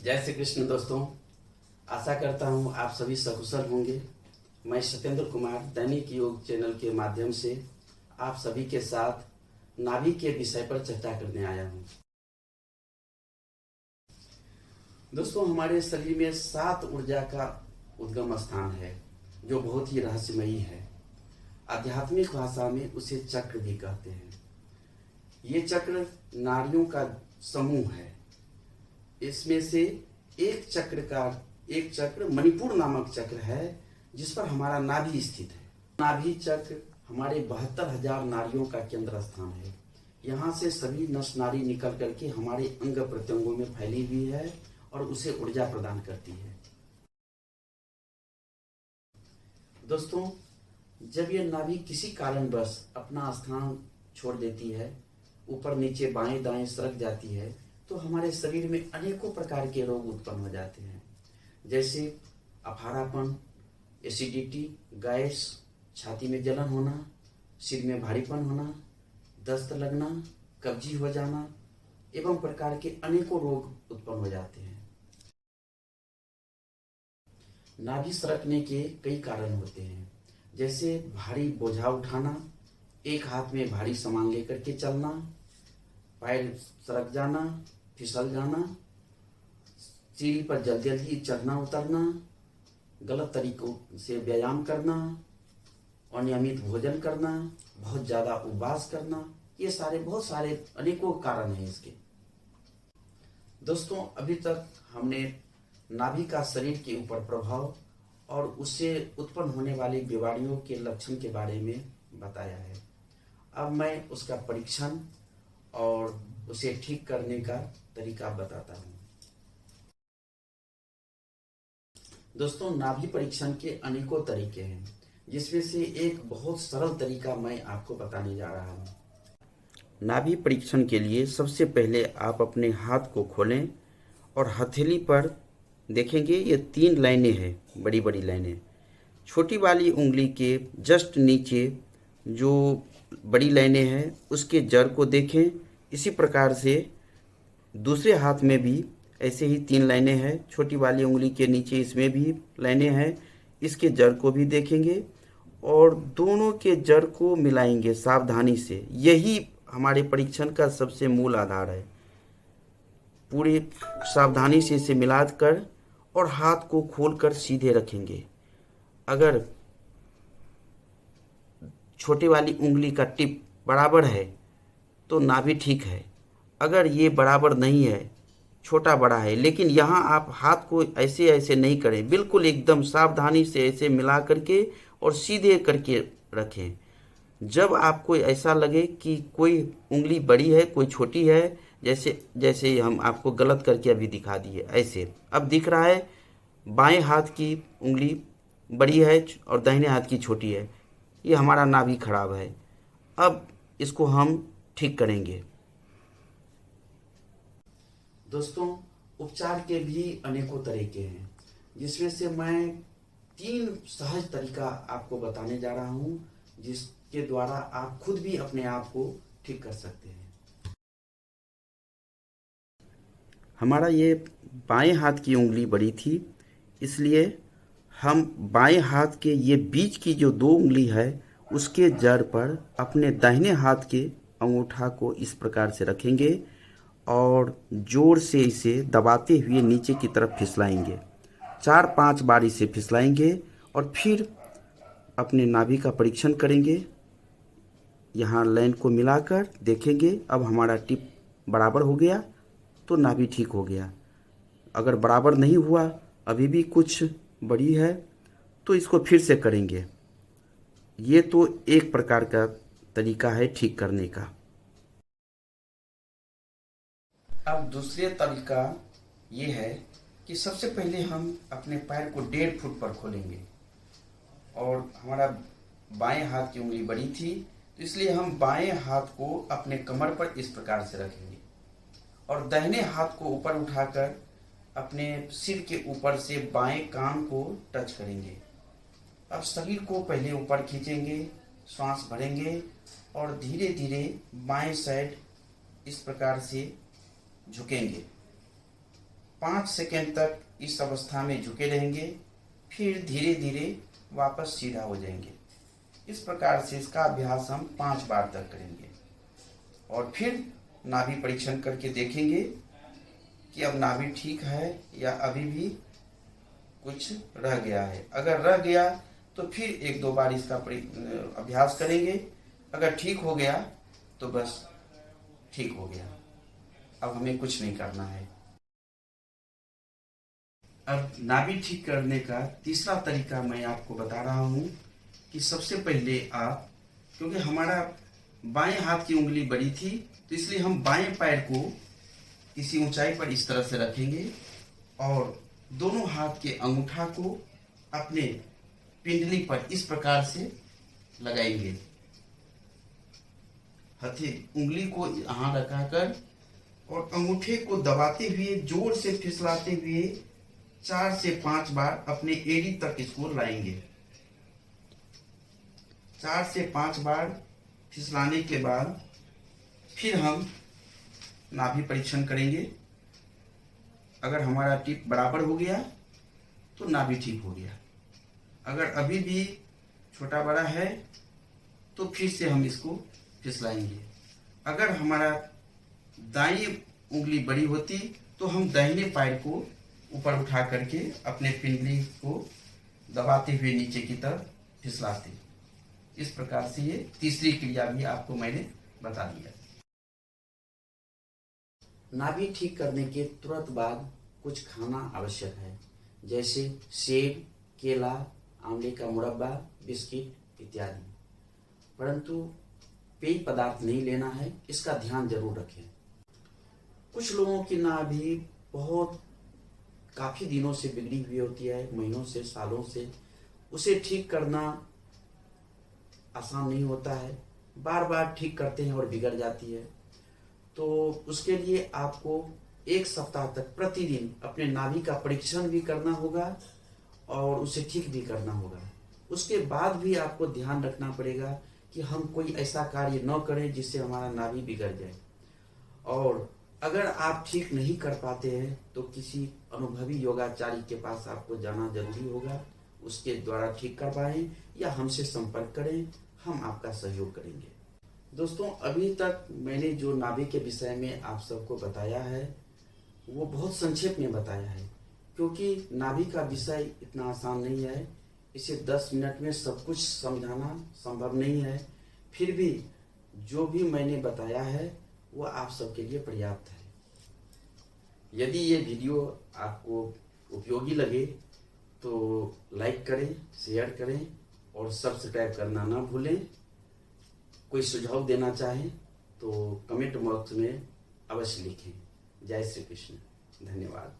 जय श्री कृष्ण दोस्तों। आशा करता हूँ आप सभी सकुशल होंगे। मैं सत्येंद्र कुमार दैनिक योग चैनल के माध्यम से आप सभी के साथ नाभि के विषय पर चर्चा करने आया हूँ। दोस्तों, हमारे शरीर में 7 ऊर्जा का उद्गम स्थान है जो बहुत ही रहस्यमयी है। आध्यात्मिक भाषा में उसे चक्र भी कहते हैं। ये चक्र नाड़ियों का समूह है। इसमें से एक चक्र मणिपुर नामक चक्र है जिस पर हमारा नाभि स्थित है। नाभि चक्र हमारे 72,000 नाड़ियों का केंद्र स्थान है। यहाँ से सभी नस नाड़ी निकल करके हमारे अंग प्रत्यंगों में फैली हुई है और उसे ऊर्जा प्रदान करती है। दोस्तों, जब यह नाभि किसी कारणवश अपना स्थान छोड़ देती है, ऊपर नीचे बाएं दाएं सरक जाती है, तो हमारे शरीर में अनेकों प्रकार के रोग उत्पन्न हो जाते हैं, जैसे अफारापन, एसिडिटी, गैस, छाती में जलन होना, सिर में भारीपन होना, दस्त लगना, कब्जी हो जाना एवं प्रकार के अनेकों रोग उत्पन्न हो जाते हैं। नाभि सरकने के कई कारण होते हैं, जैसे भारी बोझा उठाना, एक हाथ में भारी सामान लेकर के चलना, पैर सरक जाना, फिसल जाना, सीढ़ी पर जल्दी जल्दी चढ़ना उतरना, गलत तरीकों से व्यायाम करना, अनियमित भोजन करना, बहुत ज़्यादा उपवास करना, ये बहुत सारे अनेकों कारण हैं इसके। दोस्तों, अभी तक हमने नाभि का शरीर के ऊपर प्रभाव और उससे उत्पन्न होने वाली बीमारियों के लक्षण के बारे में बताया है। अब मैं उसका परीक्षण और उसे ठीक करने का तरीका बताता हूँ। दोस्तों, नाभि परीक्षण के अनेकों तरीके हैं, जिसमें से एक बहुत सरल तरीका मैं आपको बताने जा रहा हूँ। नाभि परीक्षण के लिए सबसे पहले आप अपने हाथ को खोलें और हथेली पर देखेंगे ये 3 लाइनें हैं, बड़ी बड़ी लाइनें। छोटी वाली उंगली के जस्ट नीचे जो बड़ी लाइनें हैं उसके जड़ को देखें। इसी प्रकार से दूसरे हाथ में भी ऐसे ही 3 लाइनें हैं। छोटी वाली उंगली के नीचे इसमें भी लाइनें हैं, इसके जड़ को भी देखेंगे और दोनों के जड़ को मिलाएंगे सावधानी से। यही हमारे परीक्षण का सबसे मूल आधार है। पूरी सावधानी से इसे मिलाकर और हाथ को खोलकर सीधे रखेंगे। अगर छोटे वाली उंगली का टिप बराबर है तो नाभि ठीक है। अगर ये बराबर नहीं है, छोटा बड़ा है, लेकिन यहाँ आप हाथ को ऐसे ऐसे नहीं करें, बिल्कुल एकदम सावधानी से ऐसे मिला करके और सीधे करके रखें। जब आपको ऐसा लगे कि कोई उंगली बड़ी है कोई छोटी है, जैसे जैसे हम आपको गलत करके अभी दिखा दिए, ऐसे अब दिख रहा है बाएं हाथ की उंगली बड़ी है और दाहिने हाथ की छोटी है, ये हमारा नाभि खराब है। अब इसको हम ठीक करेंगे। दोस्तों, उपचार के भी अनेकों तरीके हैं, जिसमें से मैं 3 सहज तरीका आपको बताने जा रहा हूं, जिसके द्वारा आप खुद भी अपने आप को ठीक कर सकते हैं। हमारा ये बाएं हाथ की उंगली बड़ी थी, इसलिए हम बाएं हाथ के ये बीच की जो 2 उंगली है उसके जड़ पर अपने दाहिने हाथ के अंगूठा को इस प्रकार से रखेंगे और जोर से इसे दबाते हुए नीचे की तरफ फिसलाएंगे। 4-5 बार इसे फिसलाएंगे और फिर अपने नाभि का परीक्षण करेंगे। यहाँ लाइन को मिलाकर देखेंगे, अब हमारा टिप बराबर हो गया तो नाभि ठीक हो गया। अगर बराबर नहीं हुआ, अभी भी कुछ बड़ी है, तो इसको फिर से करेंगे। ये तो एक प्रकार का तरीका है ठीक करने का। अब दूसरे तरीका ये है कि सबसे पहले हम अपने पैर को 1.5 फुट पर खोलेंगे और हमारा बाएं हाथ की उंगली बड़ी थी, तो इसलिए हम बाएं हाथ को अपने कमर पर इस प्रकार से रखेंगे और दाहिने हाथ को ऊपर उठाकर अपने सिर के ऊपर से बाएं कान को टच करेंगे। अब शरीर को पहले ऊपर खींचेंगे, श्वास भरेंगे और धीरे धीरे बाएं साइड इस प्रकार से झुकेंगे। 5 सेकेंड तक इस अवस्था में झुके रहेंगे, फिर धीरे धीरे वापस सीधा हो जाएंगे। इस प्रकार से इसका अभ्यास हम 5 बार तक करेंगे और फिर नाभि परीक्षण करके देखेंगे कि अब नाभि ठीक है या अभी भी कुछ रह गया है। अगर रह गया तो फिर 1-2 बार इसका अभ्यास करेंगे। अगर ठीक हो गया तो बस ठीक हो गया, अब हमें कुछ नहीं करना है। अब नाभि ठीक करने का तीसरा तरीका मैं आपको बता रहा हूँ कि सबसे पहले आप, क्योंकि हमारा बाएं हाथ की उंगली बड़ी थी तो इसलिए हम बाएं पैर को किसी ऊंचाई पर इस तरह से रखेंगे और दोनों हाथ के अंगूठा को अपने पिंडली पर इस प्रकार से लगाएंगे। उंगली को यहाँ रखाकर और अंगूठे को दबाते हुए, जोर से फिसलाते हुए 4 से 5 बार अपने एड़ी तक इसको लाएंगे। 4 से 5 बार फिसलाने के बाद फिर हम नाभि परीक्षण करेंगे। अगर हमारा टिप बराबर हो गया तो नाभि ठीक हो गया। अगर अभी भी छोटा बड़ा है तो फिर से हम इसको फिसलाएंगे। अगर हमारा दाईं उंगली बड़ी होती तो हम दाहिने पैर को ऊपर उठा करके अपने पिंडली को दबाते हुए नीचे की तरफ फिसलाते। इस प्रकार से ये तीसरी क्रिया भी आपको मैंने बता दिया। नाभि ठीक करने के तुरंत बाद कुछ खाना आवश्यक है, जैसे सेब, केला, आंवले का मुरब्बा, बिस्किट इत्यादि। परंतु पेय पदार्थ नहीं लेना है, इसका ध्यान जरूर रखें। कुछ लोगों की नाभि बहुत काफी दिनों से बिगड़ी हुई होती है, महीनों से, सालों से। उसे ठीक करना आसान नहीं होता है, बार बार ठीक करते हैं और बिगड़ जाती है। तो उसके लिए आपको 1 सप्ताह तक प्रतिदिन अपने नाभि का परीक्षण भी करना होगा और उसे ठीक भी करना होगा। उसके बाद भी आपको ध्यान रखना पड़ेगा कि हम कोई ऐसा कार्य न करें जिससे हमारा नाभि बिगड़ जाए। और अगर आप ठीक नहीं कर पाते हैं तो किसी अनुभवी योगाचार्य के पास आपको जाना जरूरी होगा, उसके द्वारा ठीक कर पाएं या हमसे संपर्क करें, हम आपका सहयोग करेंगे। दोस्तों, अभी तक मैंने जो नाभि के विषय में आप सबको बताया है वो बहुत संक्षेप में बताया है, क्योंकि नाभि का विषय इतना आसान नहीं है। इसे 10 मिनट में सब कुछ समझाना संभव नहीं है। फिर भी जो भी मैंने बताया है वो आप सबके लिए पर्याप्त है। यदि ये वीडियो आपको उपयोगी लगे तो लाइक करें, शेयर करें और सब्सक्राइब करना ना भूलें। कोई सुझाव देना चाहें तो कमेंट बॉक्स में अवश्य लिखें। जय श्री कृष्ण। धन्यवाद।